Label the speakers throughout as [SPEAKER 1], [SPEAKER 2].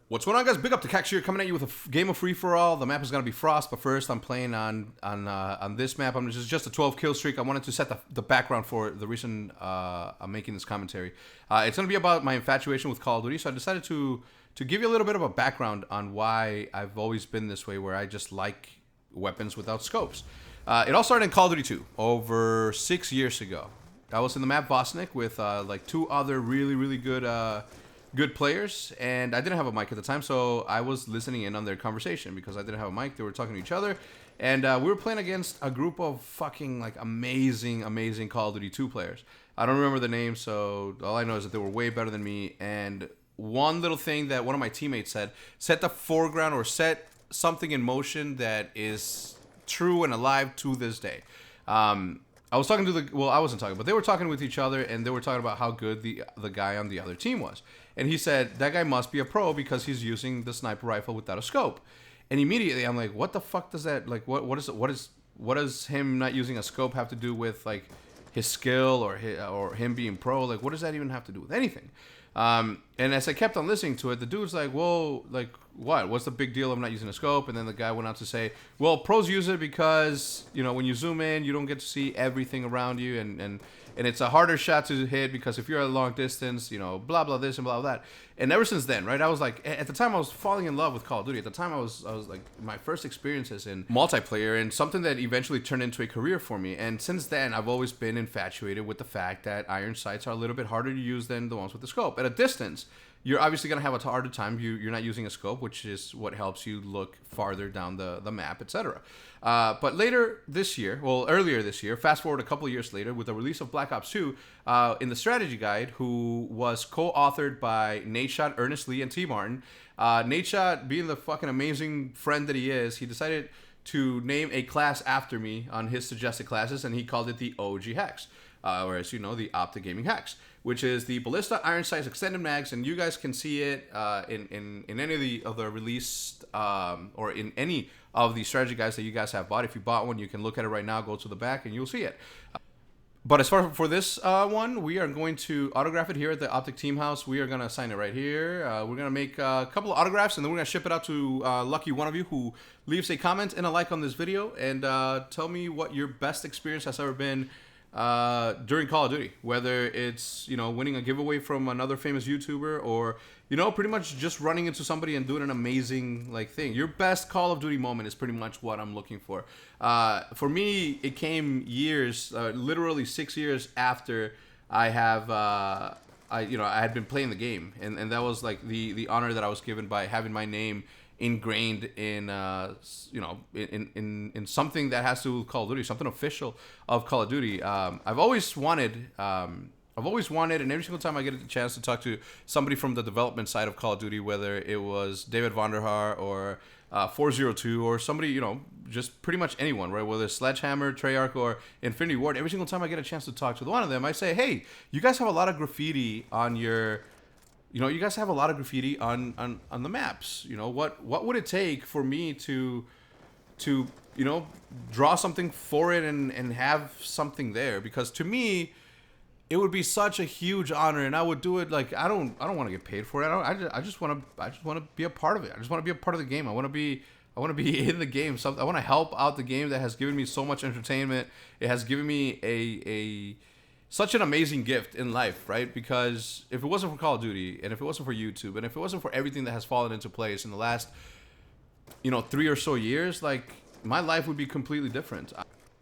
[SPEAKER 1] What's going on, guys? Big up to Cax here, coming at you with a game of free for all. The map is gonna be Frost, but first I'm playing on this map. I'm just a 12 kill streak. I wanted to set the background for the reason I'm making this commentary. It's gonna be about my infatuation with Call of Duty. So I decided to give you a little bit of a background on why I've always been this way, where I just like weapons without scopes. It all started in Call of Duty 2 over 6 years ago. I was in the map Vosnik with like two other really good players, and I didn't have a mic at the time, so I was listening in on their conversation because I didn't have a mic. They were talking to each other, and we were playing against a group of fucking like amazing Call of Duty 2 players. I don't remember the names, so all I know is that they were way better than me. And one little thing that one of my teammates said set the foreground, or set something in motion that is true and alive to this day. I was talking to I wasn't talking, but they were talking with each other, and they were talking about how good the guy on the other team was. And he said, that guy must be a pro because he's using the sniper rifle without a scope. And immediately I'm like, what the fuck does that, like, what does him not using a scope have to do with, like, his skill or him being pro? Like, what does that even have to do with anything? And as I kept on listening to it, the dude's like, whoa, like, what? What's the big deal of not using a scope? And then the guy went on to say, well, pros use it because, you know, when you zoom in, you don't get to see everything around you, and it's a harder shot to hit because if you're at a long distance, you know, blah, blah, this and blah, blah, that. And ever since then, right, I was like, at the time I was falling in love with Call of Duty. At the time I was like, my first experiences in multiplayer, and something that eventually turned into a career for me. And since then, I've always been infatuated with the fact that iron sights are a little bit harder to use than the ones with the scope. At a distance, you're obviously going to have a harder time. You're not using a scope, which is what helps you look farther down the map, etc. But earlier this year, fast forward a couple of years later, with the release of Black Ops 2, in the strategy guide, who was co-authored by Nadeshot, Ernest Lee, and T. Martin, Nadeshot, being the fucking amazing friend that he is, he decided to name a class after me on his suggested classes, and he called it the OG Hex. Or as you know, the OpTic Gaming Hex, which is the Ballista Iron Sights Extended Mags, and you guys can see it in any of the released or in any of the strategy guides that you guys have bought. If you bought one, you can look at it right now, go to the back, and you'll see it. But as far for this one, we are going to autograph it here at the OpTic Team House. We are going to sign it right here. We're going to make a couple of autographs, and then we're going to ship it out to lucky one of you who leaves a comment and a like on this video, and tell me what your best experience has ever been during Call of Duty, whether it's, you know, winning a giveaway from another famous YouTuber, or, you know, pretty much just running into somebody and doing an amazing like thing. Your best Call of Duty moment is pretty much what I'm looking for. For me, it came years, literally 6 years after I had been playing the game, and that was like the honor that I was given by having my name ingrained in in something that has to do with Call of Duty, something official of Call of Duty. I've always wanted, and every single time I get a chance to talk to somebody from the development side of Call of Duty, whether it was David Vonderhaar or 402 or somebody, you know, just pretty much anyone, right? Whether it's Sledgehammer, Treyarch, or Infinity Ward, every single time I get a chance to talk to one of them, I say, hey, you guys have a lot of graffiti on your... You know, you guys have a lot of graffiti on the maps. You know, what would it take for me to you know, draw something for it and have something there? Because to me, it would be such a huge honor, and I would do it like I don't want to get paid for it. I just want to be a part of it. I just want to be a part of the game. I want to be in the game. I want to help out the game that has given me so much entertainment. It has given me such an amazing gift in life, right? Because if it wasn't for Call of Duty, and if it wasn't for YouTube, and if it wasn't for everything that has fallen into place in the last, you know, 3 or so years, like, my life would be completely different.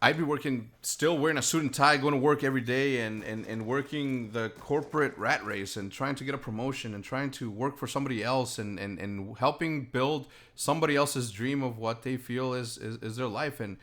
[SPEAKER 1] I'd be still wearing a suit and tie, going to work every day, and working the corporate rat race, and trying to get a promotion, and trying to work for somebody else, and helping build somebody else's dream of what they feel is their life. And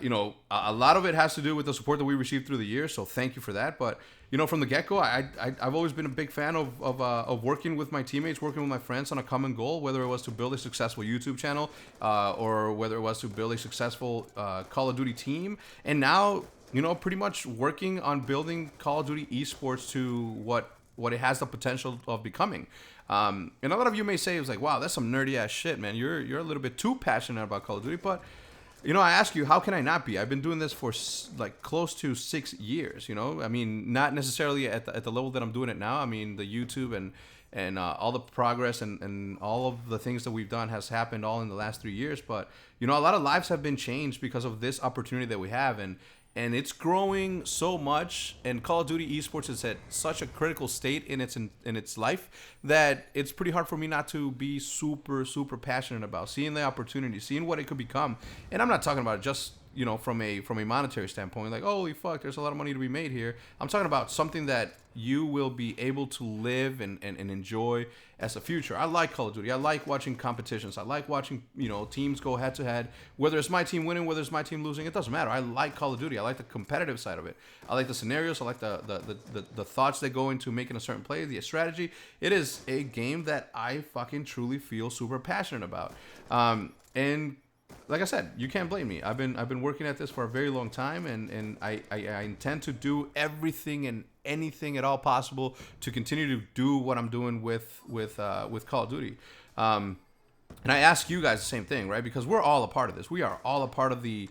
[SPEAKER 1] you know, a lot of it has to do with the support that we received through the years, so thank you for that. But, you know, from the get-go, I've always been a big fan of working with my teammates, working with my friends on a common goal, whether it was to build a successful YouTube channel, or whether it was to build a successful Call of Duty team. And now, you know, pretty much working on building Call of Duty esports to what it has the potential of becoming. And a lot of you may say, it was like, wow, that's some nerdy-ass shit, man. You're a little bit too passionate about Call of Duty, but... You know, I ask you, how can I not be? I've been doing this for like close to 6 years, you know? I mean, not necessarily at the level that I'm doing it now. I mean, the YouTube all the progress and all of the things that we've done has happened all in the last 3 years. But you know, a lot of lives have been changed because of this opportunity that we have, and it's growing so much. And Call of Duty esports is at such a critical state in its life that it's pretty hard for me not to be super passionate about seeing the opportunity, seeing what it could become. And I'm not talking about it just, you know, from a monetary standpoint, like, holy fuck, there's a lot of money to be made here. I'm talking about something that you will be able to live and enjoy as a future. I like Call of Duty. I like watching competitions. I like watching, you know, teams go head to head. Whether it's my team winning, whether it's my team losing, it doesn't matter. I like Call of Duty. I like the competitive side of it. I like the scenarios. I like the thoughts that go into making a certain play, the strategy. It is a game that I fucking truly feel super passionate about. And like I said, you can't blame me. I've been working at this for a very long time, and I intend to do everything and anything at all possible to continue to do what I'm doing with Call of Duty. And I ask you guys the same thing, right? Because we're all a part of this. We are all a part of the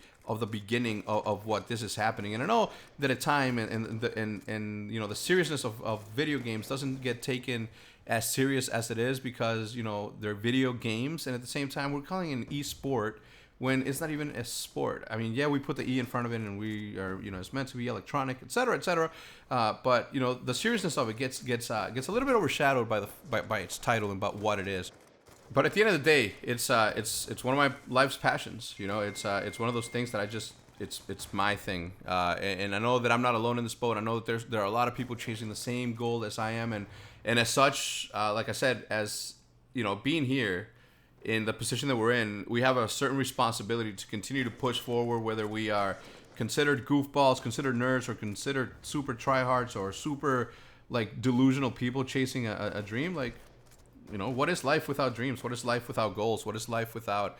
[SPEAKER 1] beginning of what this is happening. And I know that at time and you know, the seriousness of video games doesn't get taken as serious as it is, because, you know, they're video games, and at the same time we're calling it an e-sport when it's not even a sport. I mean, yeah, we put the E in front of it, and we are, you know, it's meant to be electronic, etc., etc. But you know, the seriousness of it gets a little bit overshadowed by its title and about what it is. But at the end of the day, it's one of my life's passions. You know, it's one of those things that I just, it's my thing. And I know that I'm not alone in this boat. I know that there are a lot of people chasing the same goal as I am, and as such, like I said, as you know, being here in the position that we're in, we have a certain responsibility to continue to push forward, whether we are considered goofballs, considered nerds, or considered super tryhards, or super like delusional people chasing a dream. Like, you know, what is life without dreams? What is life without goals? What is life without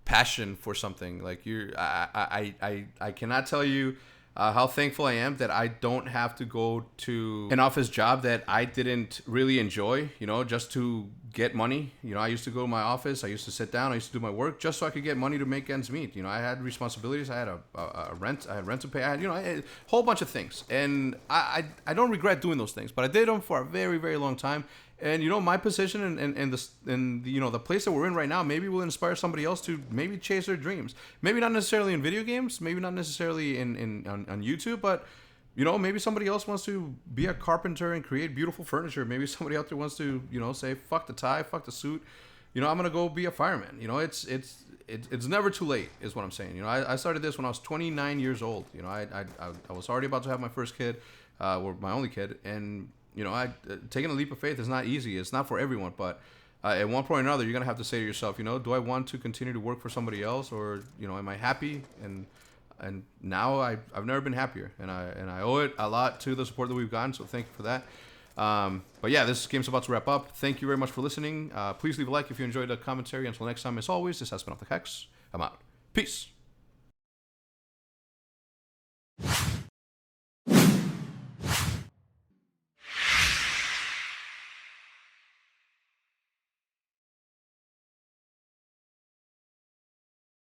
[SPEAKER 1] passion for something? Like, I cannot tell you how thankful I am that I don't have to go to an office job that I didn't really enjoy, you know, just to get money. You know, I used to go to my office, I used to sit down, I used to do my work just so I could get money to make ends meet. You know, I had responsibilities, I had a rent, I had rent to pay, I had, you know, a whole bunch of things. And I don't regret doing those things, but I did them for a very, very long time. And you know, my position and you know, the place that we're in right now maybe will inspire somebody else to maybe chase their dreams. Maybe not necessarily in video games, maybe not necessarily on YouTube, but you know, maybe somebody else wants to be a carpenter and create beautiful furniture. Maybe somebody out there wants to, you know, say fuck the tie, fuck the suit. You know, I'm gonna go be a fireman. You know, it's never too late, is what I'm saying. You know, I started this when I was 29 years old. You know, I was already about to have my first kid, or my only kid, and you know, taking a leap of faith is not easy. It's not for everyone, but at one point or another, you're gonna have to say to yourself, you know, do I want to continue to work for somebody else, or you know, am I happy? And now I've never been happier, and I owe it a lot to the support that we've gotten. So thank you for that. But yeah, this game's about to wrap up. Thank you very much for listening. Please leave a like if you enjoyed the commentary. Until next time, as always, this has been OpTic. I'm out. Peace.